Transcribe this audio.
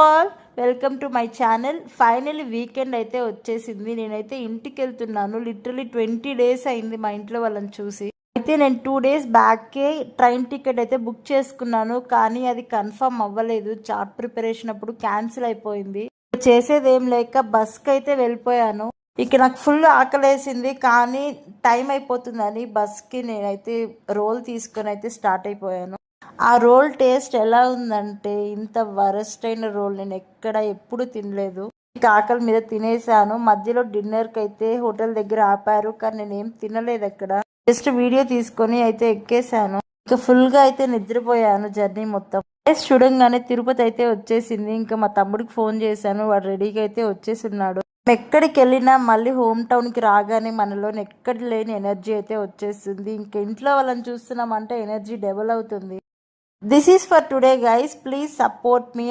All, welcome to my channel. Finally weekend అయితే వచ్చేసింది. నేనైతే ఇంటికి వెళ్తున్నాను. లిటరలీ 20 డేస్ అయింది మా ఇంట్లో వాళ్ళని చూసి. అయితే నేను 2 డేస్ బ్యాకే ట్రైన్ టికెట్ అయితే బుక్ చేసుకున్నాను, కానీ అది కన్ఫర్మ్ అవ్వలేదు. చార్ట్ ప్రిపరేషన్ అప్పుడు క్యాన్సిల్ అయిపోయింది. చేసేది ఏం లేక బస్కి అయితే వెళ్ళిపోయాను. ఇక నాకు ఫుల్ ఆకలేసింది, కానీ టైం అయిపోతుందని బస్కి నేనైతే రోల్ తీసుకొని అయితే స్టార్ట్ అయిపోయాను. ఆ రోల్ టేస్ట్ ఎలా ఉందంటే, ఇంత వరస్ట్ అయిన రోల్ నేను ఎప్పుడు తినలేదు. ఇక ఆకలి మీద తినేసాను. మధ్యలో డిన్నర్కి అయితే హోటల్ దగ్గర ఆపారు, కానీ నేనేం తినలేదు అక్కడ. జస్ట్ వీడియో తీసుకొని అయితే ఎక్కేసాను. ఇక ఫుల్గా అయితే నిద్రపోయాను జర్నీ మొత్తం. ప్లేస్ చూడంగానే తిరుపతి అయితే వచ్చేసింది. ఇంకా మా తమ్ముడికి ఫోన్ చేశాను, వాడు రెడీగా అయితే వచ్చేస్తున్నాడు. ఎక్కడికి వెళ్ళినా మళ్ళీ హోమ్ టౌన్కి రాగానే మనలోని ఎక్కడ లేని ఎనర్జీ అయితే వచ్చేస్తుంది. ఇంకా ఇంట్లో వాళ్ళని చూస్తున్నామంటే ఎనర్జీ డబుల్ అవుతుంది. This is for today guys. Please support me.